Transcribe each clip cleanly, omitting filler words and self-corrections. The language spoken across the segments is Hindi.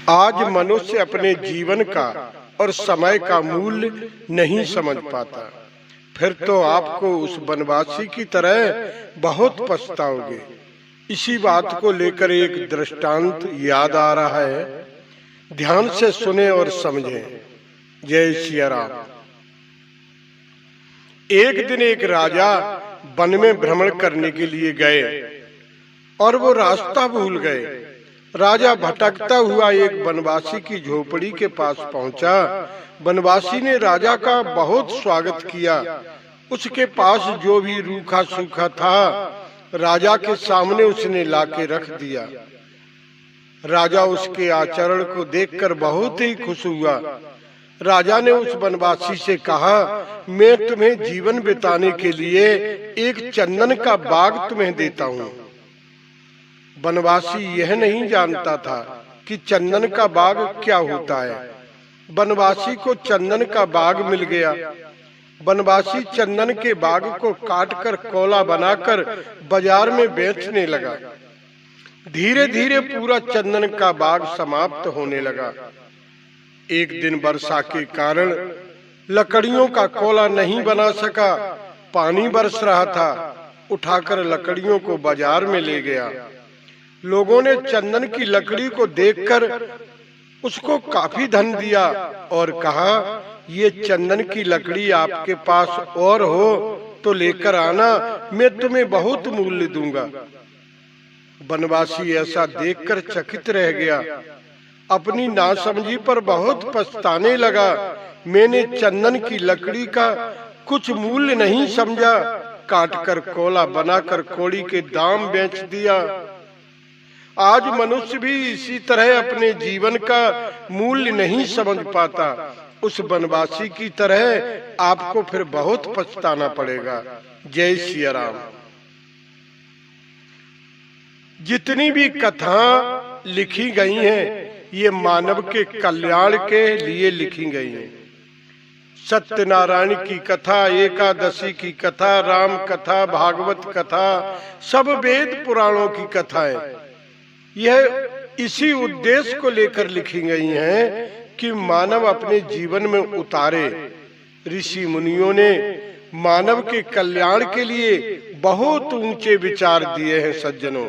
आज मनुष्य अपने जीवन का और समय का मूल्य नहीं समझ पाता। फिर तो आपको उस वनवासी की तरह बहुत पछताओगे। इसी बात को लेकर एक दृष्टांत याद आ रहा है, ध्यान से सुने और समझें। जय सिया राम। एक दिन एक राजा वन में भ्रमण करने के लिए गए और वो रास्ता भूल गए। राजा भटकता हुआ एक वनवासी की झोपड़ी के पास पहुंचा। वनवासी ने राजा का बहुत स्वागत किया। उसके पास जो भी रूखा सूखा था राजा के सामने उसने लाके रख दिया। राजा उसके आचरण को देखकर बहुत ही खुश हुआ। राजा ने उस वनवासी से कहा, मैं तुम्हें जीवन बिताने के लिए एक चंदन का बाग तुम्हें देता हूँ। वनवासी यह नहीं जानता था कि चंदन का बाग क्या होता है। वनवासी को चंदन का बाग मिल गया। वनवासी चंदन के बाग को काटकर कोला बनाकर बाजार में बेचने लगा। धीरे धीरे पूरा चंदन का बाग समाप्त होने लगा। एक दिन वर्षा के कारण लकड़ियों का कोला नहीं बना सका। पानी बरस रहा था। उठाकर लकड़ियों को बाजार में ले गया। लोगों ने चंदन की लकड़ी को देखकर उसको काफी धन दिया और कहा, ये चंदन की लकड़ी आपके पास और हो तो लेकर आना, मैं तुम्हें बहुत मूल्य दूंगा। वनवासी ऐसा देखकर चकित रह गया। अपनी नासमझी पर बहुत पछताने लगा। मैंने चंदन की लकड़ी का कुछ मूल्य नहीं समझा, काटकर कोला बनाकर कौड़ी के दाम बेच दिया। आज मनुष्य भी इसी तरह अपने जीवन का मूल्य नहीं समझ पाता। उस वनवासी की तरह आपको फिर बहुत पछताना पड़ेगा। जय सिया राम। जितनी भी कथा लिखी गई हैं, ये मानव के कल्याण के लिए लिखी गई हैं। सत्यनारायण की कथा, एकादशी की कथा, राम कथा, भागवत कथा, सब वेद पुराणों की कथाएं यह इसी उद्देश्य को लेकर लिखी गई हैं कि मानव अपने जीवन में उतारे। ऋषि मुनियों ने मानव के कल्याण के लिए बहुत ऊंचे विचार दिए हैं। सज्जनों,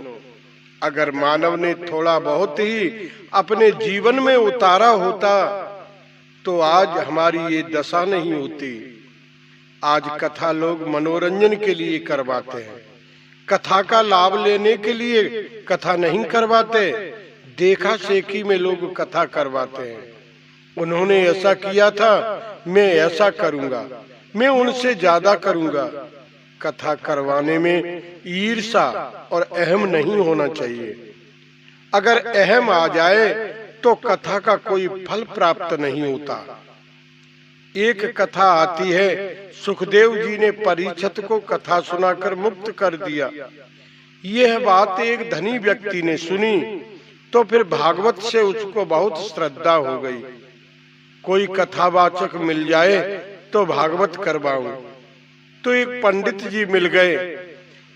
अगर मानव ने थोड़ा बहुत ही अपने जीवन में उतारा होता तो आज हमारी ये दशा नहीं होती। आज कथा लोग मनोरंजन के लिए करवाते हैं। कथा का लाभ लेने के लिए कथा नहीं करवाते, देखा शेखी में लोग कथा करवाते हैं। उन्होंने ऐसा किया था, मैं ऐसा करूंगा, मैं उनसे ज्यादा करूंगा। कथा करवाने में ईर्ष्या और अहम नहीं होना चाहिए। अगर अहम आ जाए तो कथा का कोई फल प्राप्त नहीं होता। एक कथा आती है, सुखदेव जी ने परीक्षित को कथा सुनाकर मुक्त कर दिया। यह बात एक धनी व्यक्ति ने सुनी तो फिर भागवत से उसको बहुत श्रद्धा हो गई। कोई कथावाचक मिल जाए तो भागवत करवाऊं। तो एक पंडित जी मिल गए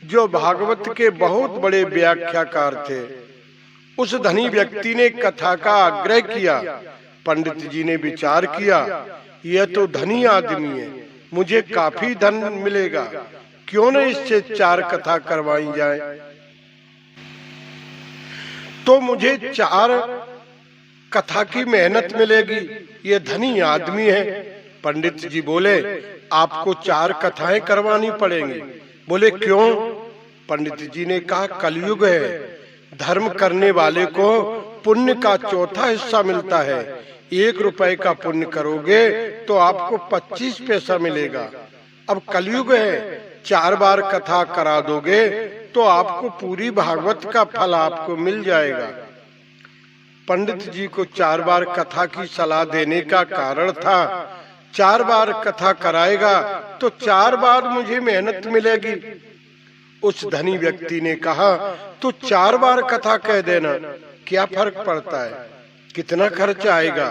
जो भागवत के बहुत बड़े व्याख्याकार थे। उस धनी व्यक्ति ने कथा का आग्रह किया। पंडित जी ने विचार किया, यह तो धनी आदमी है, मुझे काफी धन मिलेगा, क्यों न इससे 4 कथा करवाई जाए। तो मुझे 4 कथा की मेहनत मिलेगी, ये धनी आदमी है। पंडित जी बोले, आपको 4 कथाएं करवानी पड़ेंगी। बोले क्यों? पंडित जी ने कहा, कलयुग है, धर्म करने वाले को पुण्य का 4था हिस्सा मिलता है। 1 रुपए का पुण्य करोगे तो आपको 25 पैसा मिलेगा। अब कलयुग है, 4 बार कथा करा दोगे तो आपको पूरी भागवत का फल आपको मिल जाएगा। पंडित जी को 4 बार कथा की सलाह देने का कारण था, 4 बार कथा कराएगा तो 4 बार मुझे मेहनत मिलेगी। उस धनी व्यक्ति ने कहा, तो 4 बार कथा कह देना, क्या फर्क पड़ता है, कितना खर्चा आएगा?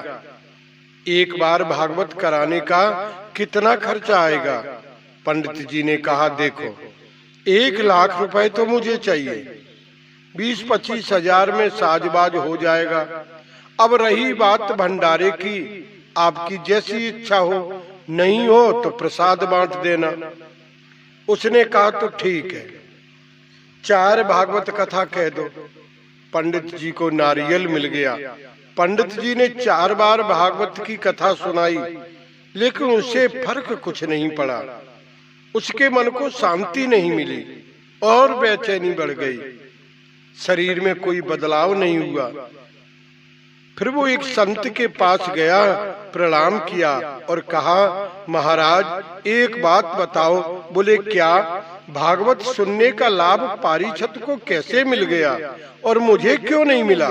1 बार भागवत कराने का कितना खर्चा आएगा? पंडित जी ने कहा, देखो 1 लाख रुपए तो मुझे चाहिए, 20-25 हजार में साजबाज हो जाएगा। अब रही बात भंडारे की, आपकी जैसी इच्छा हो, नहीं हो तो प्रसाद बांट देना। उसने कहा तो ठीक है, 4 भागवत कथा कह दो। पंडित जी को नारियल मिल गया। पंडित जी ने 4 बार भागवत की कथा सुनाई, लेकिन उसे फर्क कुछ नहीं पड़ा। उसके मन को शांति नहीं मिली और बेचैनी बढ़ गई। शरीर में कोई बदलाव नहीं हुआ। फिर वो एक संत के पास गया, प्रणाम किया और कहा, महाराज एक बात बताओ। बोले क्या? भागवत सुनने का लाभ पारीक्षत को कैसे मिल गया और मुझे क्यों नहीं मिला?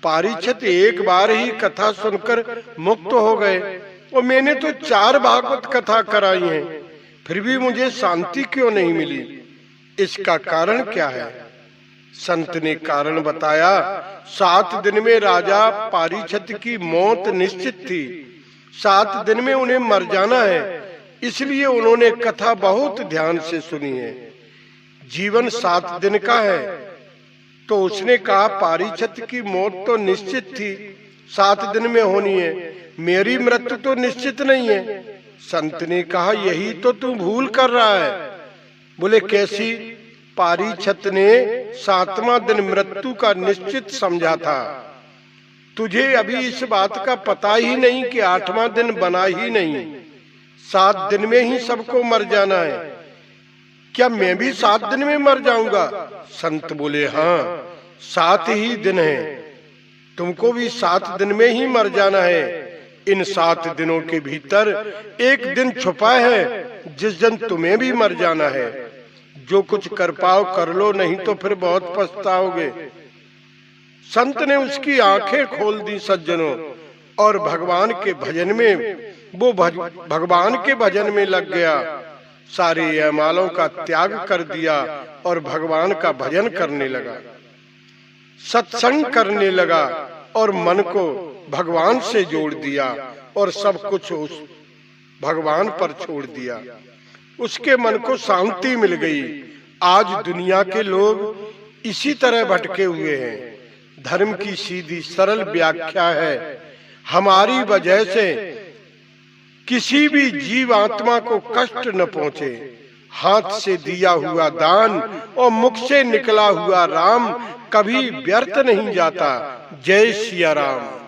पारीक्षत एक बार ही कथा सुनकर मुक्त हो गए और मैंने तो 4 भागवत कथा कराई हैं, फिर भी मुझे शांति क्यों नहीं मिली? इसका कारण क्या है? संत ने कारण बताया। 7 दिन में राजा पारीक्षत की मौत निश्चित थी। 7 दिन में उन्हें मर जाना है, इसलिए उन्होंने कथा बहुत ध्यान से सुनी है। जीवन 7 दिन का है। तो उसने कहा, पारीक्षत की मौत तो निश्चित थी, 7 दिन में होनी है, मेरी मृत्यु तो निश्चित नहीं है। संत ने कहा, यही तो तू भूल कर रहा है। बोले कैसी? पारीक्षत ने 7वां दिन मृत्यु का निश्चित समझा था। तुझे अभी इस बात का पता ही नहीं कि 8वां दिन बना ही नहीं। 7 दिन में ही सबको मर जाना है। क्या मैं भी 7 दिन में मर जाऊंगा? संत बोले, हाँ 7 ही दिन है, तुमको भी 7 दिन में ही मर जाना है। इन 7 दिनों के भीतर एक दिन छुपा है जिस दिन तुम्हें भी मर जाना है। जो कुछ कर पाओ कर लो, नहीं तो फिर बहुत पछताओगे। संत ने उसकी आंखें खोल दी सज्जनों, और भगवान के भजन में लग गया। सारे अमालों का त्याग कर दिया और भगवान का भजन करने लगा, सत्संग करने लगा और मन को भगवान से जोड़ दिया और सब कुछ उस भगवान पर छोड़ दिया। उसके मन को शांति मिल गई। आज दुनिया के लोग इसी तरह भटके हुए हैं। धर्म की सीधी सरल व्याख्या है, हमारी वजह से किसी भी जीव आत्मा को कष्ट न पहुंचे। हाथ से दिया हुआ दान और मुख से निकला हुआ राम कभी व्यर्थ नहीं जाता। जय सिया राम।